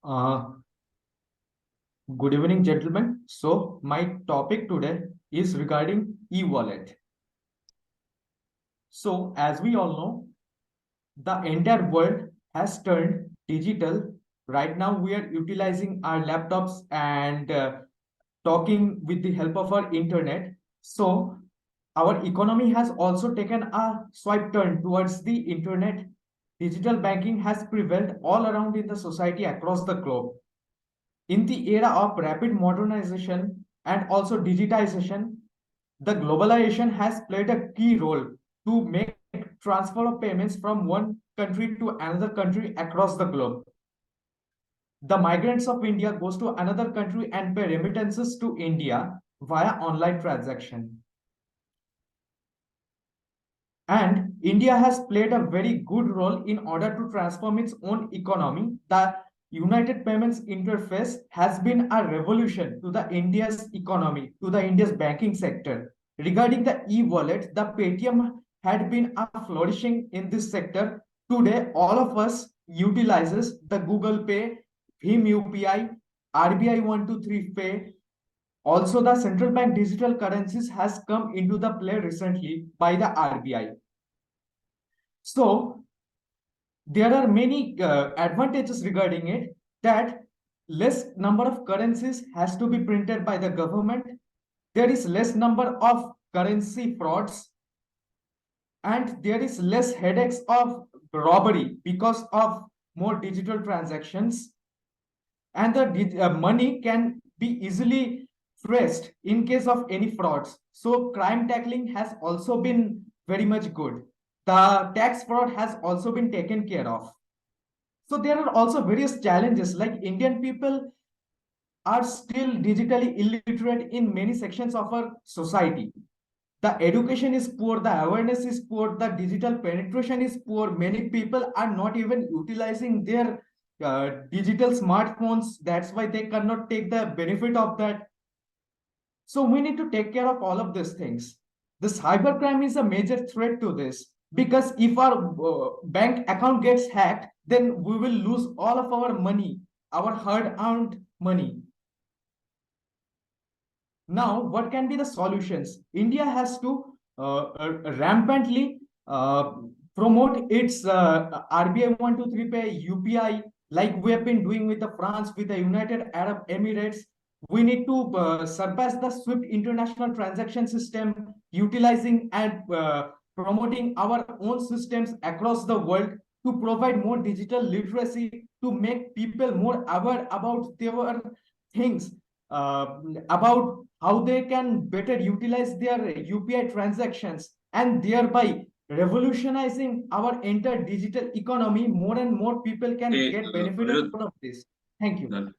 Good evening, gentlemen. So my topic today is regarding e-wallet. So as we all know, the entire world has turned digital. Right now, we are utilizing our laptops and talking with the help of our internet. So our economy has also taken a swipe turn towards the internet. Digital banking has prevailed all around in the society across the globe. In the era of rapid modernization and also digitization, the globalization has played a key role to make transfer of payments from one country to another country across the globe. The migrants of India goes to another country and pay remittances to India via online transaction. And India has played a very good role in order to transform its own economy. The United Payments Interface has been a revolution to the India's economy, to the India's banking sector. Regarding the e-wallet, the Paytm had been a flourishing in this sector. Today, all of us utilizes the Google Pay, Bhim UPI, RBI 123 Pay. Also, the central bank digital currencies has come into the play recently by the RBI. So there are many advantages regarding it, that less number of currencies has to be printed by the government. There is less number of currency frauds, and there is less headaches of robbery because of more digital transactions. And the money can be easily traced in case of any frauds. So crime tackling has also been very much good. The tax fraud has also been taken care of. So there are also various challenges, like Indian people are still digitally illiterate in many sections of our society. The education is poor, the awareness is poor, the digital penetration is poor. Many people are not even utilizing their digital smartphones. That's why they cannot take the benefit of that. So we need to take care of all of these things. The cybercrime is a major threat to this, because if our bank account gets hacked, then we will lose all of our money, our hard-earned money. Now, what can be the solutions? India has to rampantly promote its RBI 123 Pay UPI, like we have been doing with the France, with the United Arab Emirates. We need to surpass the SWIFT international transaction system, utilizing and promoting our own systems across the world to provide more digital literacy, to make people more aware about their things, about how they can better utilize their UPI transactions, and thereby revolutionizing our entire digital economy. More and more people can get benefited out of this. Thank you.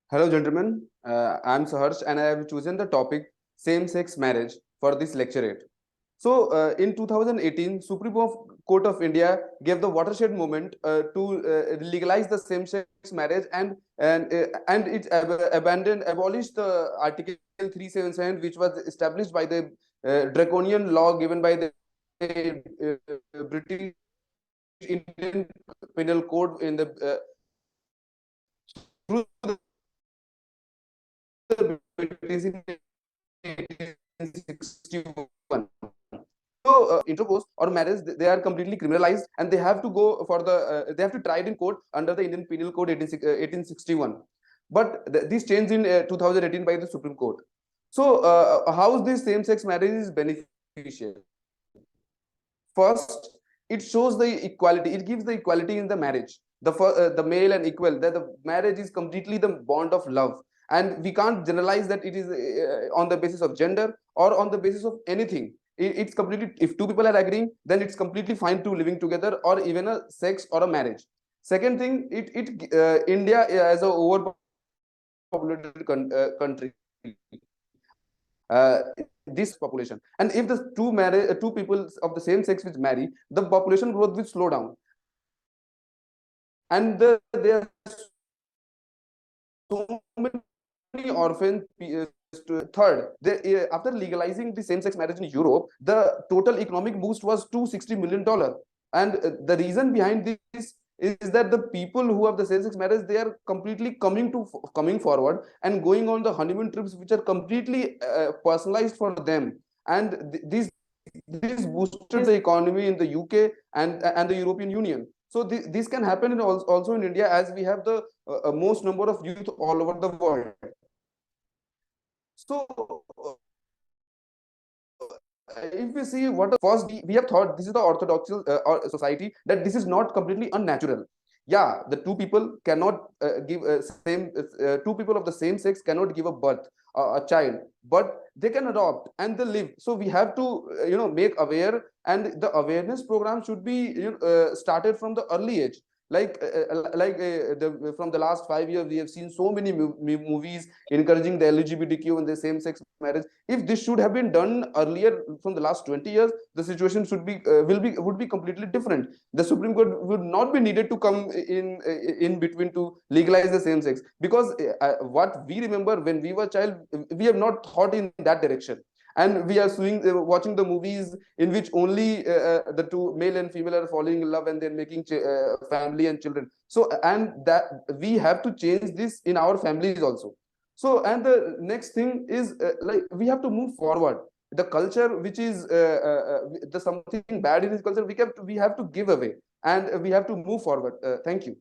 Hello, gentlemen. I'm Saharsh, and I have chosen the topic same-sex marriage for this lecturette. So, in 2018, Supreme Court of India gave the watershed moment to legalize the same-sex marriage, and it abolished the Article 377, which was established by the draconian law given by the British Indian Penal Code in the through the British in 1861. So intercourse or marriage, they are completely criminalized, and they have to go for the they have to try it in court under the Indian Penal Code 1861. But this changed in 2018 by the Supreme Court. So how is this same-sex marriage is beneficial? First, it shows the equality. It gives the equality in the marriage. The male and equal. That the marriage is completely the bond of love, and we can't generalize that it is on the basis of gender or on the basis of anything. It's completely, if two people are agreeing, then it's completely fine to living together, or even a sex or a marriage. Second thing, India as a overpopulated country, this population. And if the two people of the same sex which marry, the population growth will slow down. And there are so many orphans. Third, after legalizing the same-sex marriage in Europe, the total economic boost was $260 million. And the reason behind this is that the people who have the same-sex marriage, they are completely coming forward and going on the honeymoon trips, which are completely personalized for them. And this boosted the economy in the UK and the European Union. So this can happen also in India, as we have the most number of youth all over the world. So if we see first, we have thought this is the orthodox society, that this is not completely unnatural. Yeah, the two people cannot two people of the same sex cannot give a birth a child, but they can adopt and they live. So we have to make aware, and the awareness program should be started from the early age. From the last 5 years, we have seen so many movies encouraging the LGBTQ and the same-sex marriage. If this should have been done earlier, from the last 20 years, the situation would be completely different. The Supreme Court would not be needed to come in between to legalize the same sex, because what we remember when we were child, we have not thought in that direction. And we are watching the movies in which only the two, male and female, are falling in love and then making family and children. So, and that we have to change this in our families also. So, and the next thing is we have to move forward. The culture which is the something bad in this culture, we have to give away, and we have to move forward. Thank you.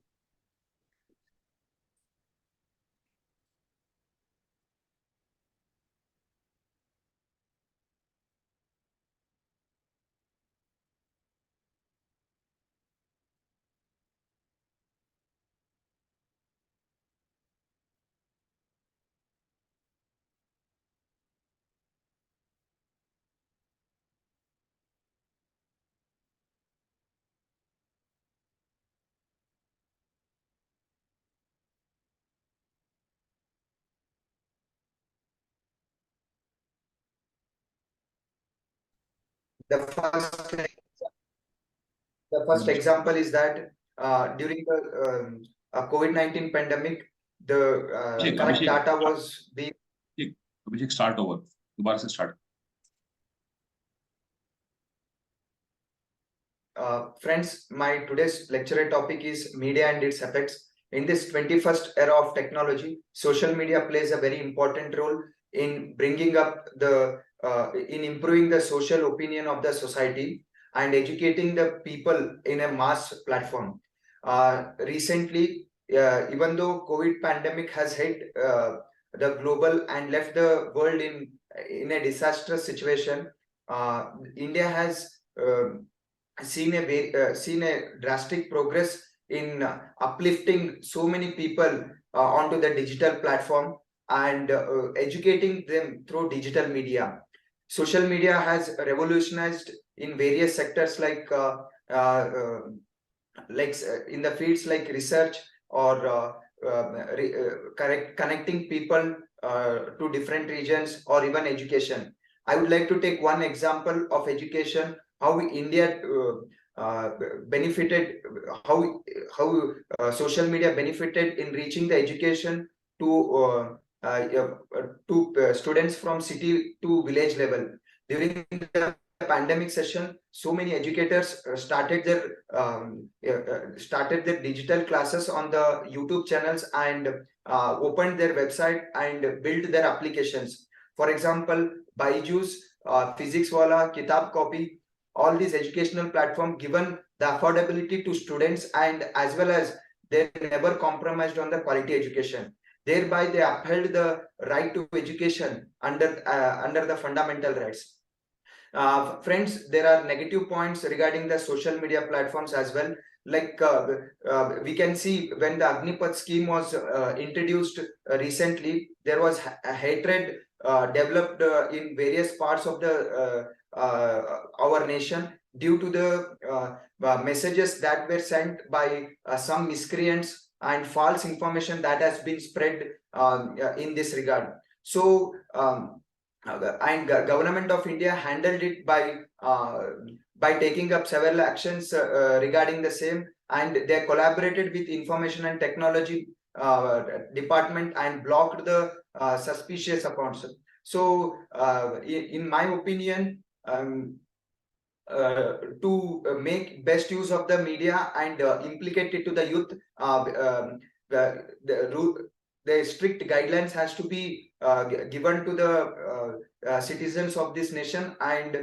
The first example is that during the COVID-19 pandemic, the correct data was being. Abhishek, start over. दोबारा से start. Friends, my today's lecture topic is media and its effects. In this 21st era of technology, social media plays a very important role in bringing up in improving the social opinion of the society and educating the people in a mass platform. Recently, even though COVID pandemic has hit the global and left the world in a disastrous situation, India has seen a drastic progress in uplifting so many people onto the digital platform and educating them through digital media. Social media has revolutionized in various sectors, like in the fields like research or connecting people to different regions, or even education. I would like to take one example of education, how India benefited, how social media benefited in reaching the education to students from city to village level. During the pandemic session, so many educators started their digital classes on the YouTube channels and opened their website and built their applications. For example, Byju's, Physics Wala, Kitab Copy, all these educational platforms given the affordability to students, and as well as they never compromised on the quality education. Thereby, they upheld the right to education under the fundamental rights. Friends, there are negative points regarding the social media platforms as well. Like we can see when the Agnipath scheme was introduced recently, there was a hatred developed in various parts of the our nation due to the messages that were sent by some miscreants and false information that has been spread in this regard. So and government of India handled it by taking up several actions regarding the same, and they collaborated with information and technology department and blocked the suspicious accounts. So in my opinion, to make best use of the media and implicate it to the youth, the strict guidelines has to be given to the citizens of this nation, and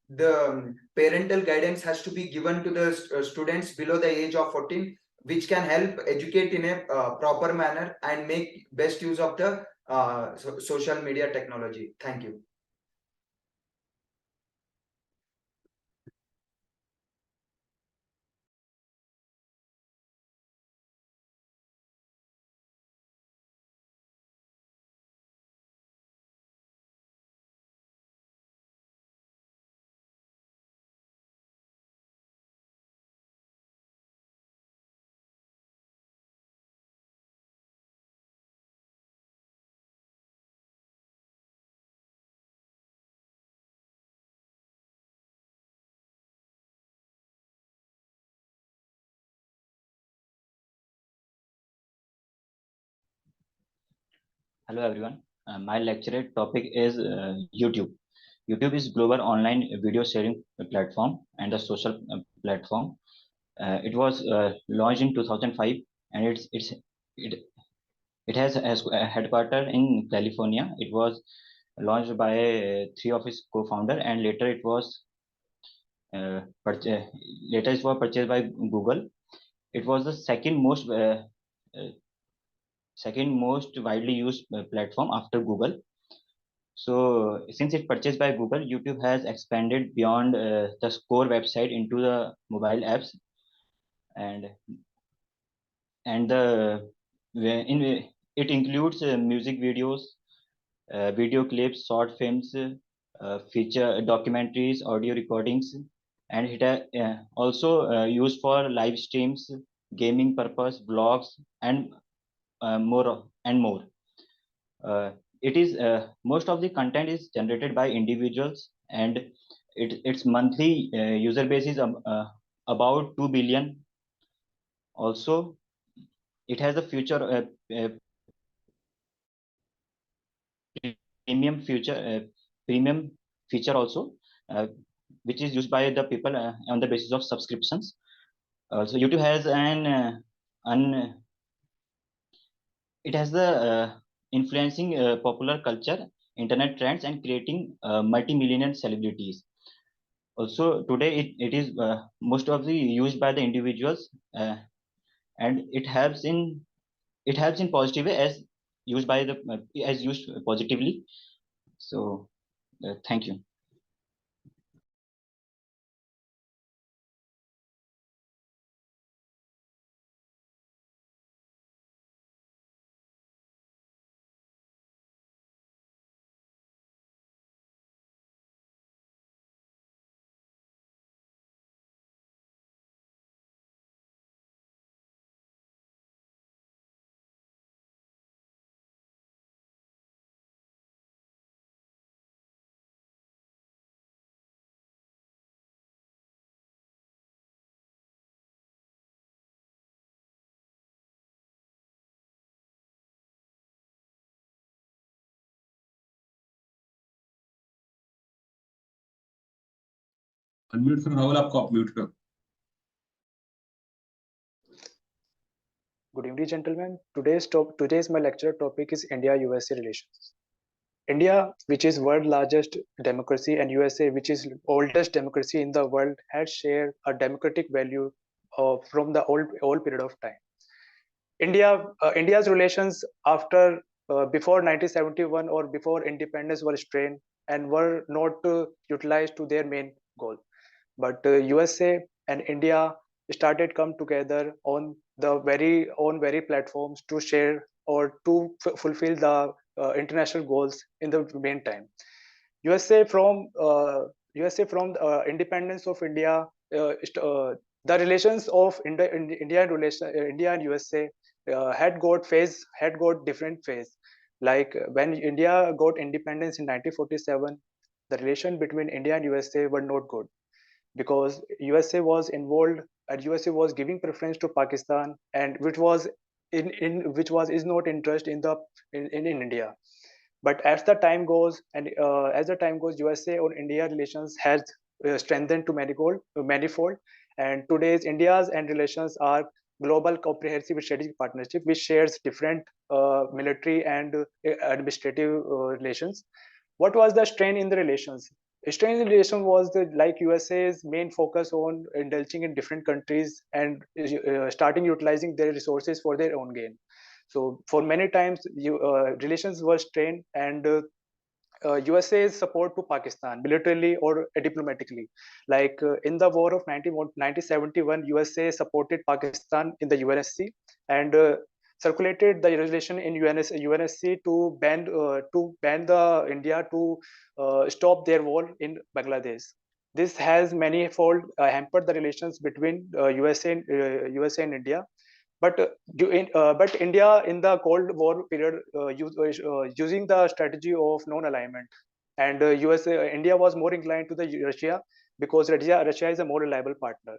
the parental guidance has to be given to the students below the age of 14, which can help educate in a proper manner and make best use of the social media technology. Thank you. Hello everyone. My lecture topic is YouTube. YouTube is global online video sharing platform and a social platform. It was launched in 2005, and it has a headquarters in California. It was launched by three of its co-founder, and later it was purchased by Google. It was the second most widely used platform after Google. So since it purchased by Google, YouTube has expanded beyond the core website into the mobile apps, and it includes music videos, video clips, short films, feature documentaries, audio recordings, and it also used for live streams, gaming purpose, blogs, and more. It is most of the content is generated by individuals, and its monthly user base is about 2 billion. Also, it has a premium feature also, which is used by the people on the basis of subscriptions. So YouTube has it has the influencing popular culture, internet trends, and creating multi-millionaire celebrities. Also, today it is most of the used by the individuals, and it helps in positive way as used positively. So, thank you. Unmute करो राहुल, आपको आप mute करो. Good evening, gentlemen. Today's my lecture topic is India-USA relations. India, which is world largest democracy, and USA, which is oldest democracy in the world, has shared a democratic value from the old period of time. India's relations after before 1971 or before independence were strained and were not utilized to their main goal. But USA and India started come together on the very platforms to share or to fulfill the international goals in the meantime. USA from independence of India, the relations of India and USA had got different phase. Like when India got independence in 1947, the relation between India and USA were not good, because USA was involved and USA was giving preference to Pakistan, and which was is not interest in the in India. But as the time goes, USA or India relations has strengthened to manifold, and today's India's and relations are global comprehensive strategic partnership, which shares different military and administrative relations. What was the strain in the relations? Strain in the relation was like USA's main focus on indulging in different countries and starting utilizing their resources for their own gain. So for many times, relations were strained, and USA's support to Pakistan militarily or diplomatically. Like in the war of 1971, USA supported Pakistan in the UNSC and circulated the resolution in UNSC to ban the India to stop their war in Bangladesh. This has manifold hampered the relations between USA and India. But but India in the Cold War period using the strategy of non-alignment, and India was more inclined to the Russia, because Russia is a more reliable partner.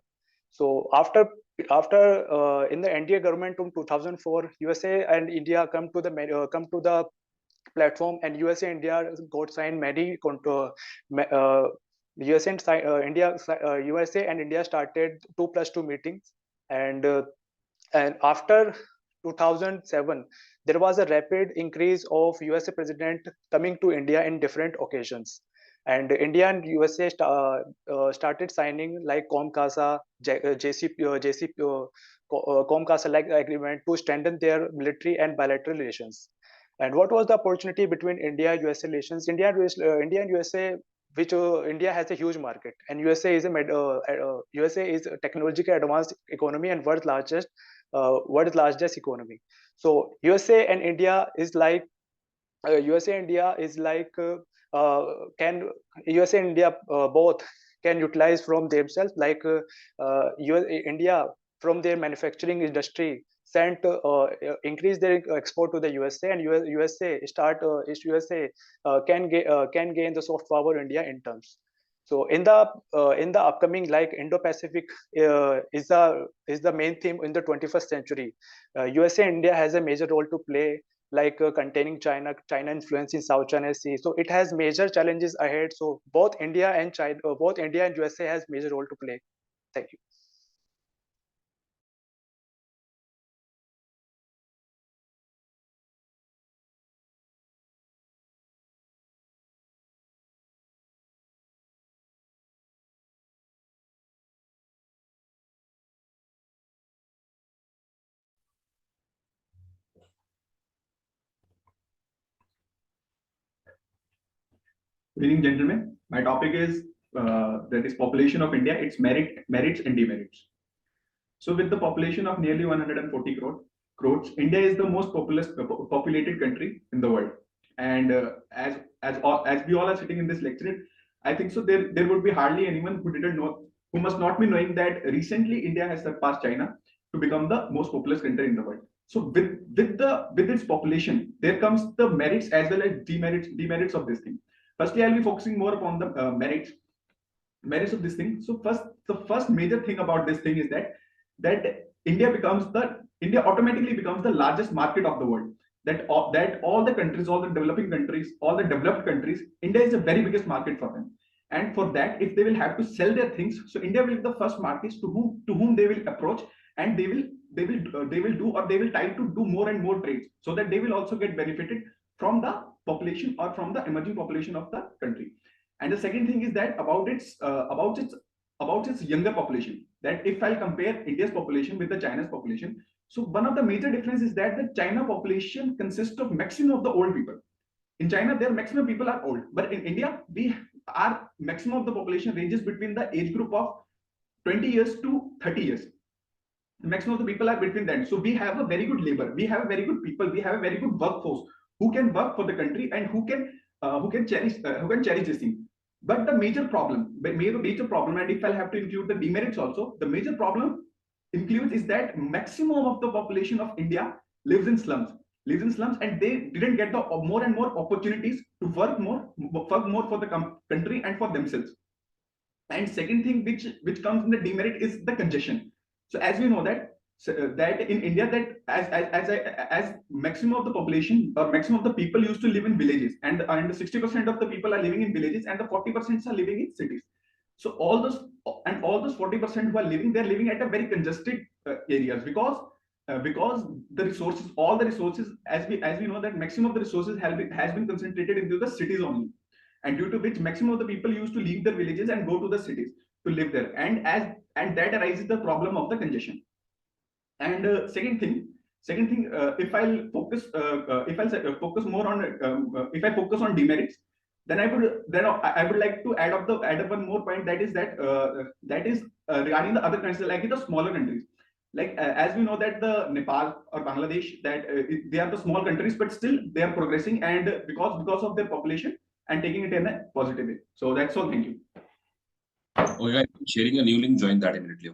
So after in the NDA government in 2004, USA and India come to the platform, and USA and India got signed many USA and India USA and India started 2+2 meetings, and after 2007, there was a rapid increase of USA president coming to India in different occasions. And India and USA started signing like COMCASA, COMCASA-like agreement to strengthen their military and bilateral relations. And what was the opportunity between India-USA relations? India and USA, which India has a huge market, and USA is a technologically advanced economy and world's largest economy. So USA and India is like USA and India is like can USA and India both can utilize from themselves, like India from their manufacturing industry increase their export to the USA, and USA can gain the soft power India in terms. So in the upcoming, like Indo-Pacific is the main theme in the 21st century. USA and India has a major role to play, like containing China influence in South China Sea. So it has major challenges ahead. So both India and USA has major role to play. Thank you. Good evening, gentlemen. My topic is that is population of India, its merits and demerits. So with the population of nearly 140 crores, India is the most populated country in the world. And as we all are sitting in this lecture, I think so there would be hardly anyone who must not be knowing that recently India has surpassed China to become the most populous country in the world. So with its population, there comes the merits as well as demerits of this thing. Firstly, I'll be focusing more upon the merits of this thing. So the first major thing about this thing is that India automatically becomes the largest market of the world. That all the countries, all the developing countries, all the developed countries, India is the very biggest market for them. And for that, if they will have to sell their things, so India will be the first markets to whom they will approach, and they will try to do more and more trades, so that they will also get benefited from the population or from the emerging population of the country. And the second thing is that about its younger population, that if I'll compare India's population with the China's population, so one of the major differences is that the China population consists of maximum of the old people. In China, their maximum people are old, but in India, our maximum of the population ranges between the age group of 20 years to 30 years. The maximum of the people are between them. So we have a very good labor, we have very good people, we have a very good workforce who can work for the country and who can cherish this thing. But the major problem, and if I'll have to include the demerits also, the major problem includes is that maximum of the population of India lives in slums. lives in slums, and they didn't get the more and more opportunities to work more for the country and for themselves. And second thing which comes in the demerit is the congestion. So as we know that that in India, that as maximum of the population or maximum of the people used to live in villages, and 60% of the people are living in villages, and the 40% are living in cities. So all those 40% who are living, they're living at a very congested areas, because the resources, all the resources, as we know that maximum of the resources has been concentrated into the cities only, and due to which maximum of the people used to leave their villages and go to the cities to live there, and that arises the problem of the congestion. And second thing, if I'll focus more on if I focus on demerits, then I would like to add up one more point, that is regarding the other countries, like the smaller countries. Like as we know that the Nepal or Bangladesh, that they are the small countries, but still they are progressing, and because of their population, and taking it in a positive way. So that's all. Thank you. Okay, guys, sharing a new link. Join that immediately.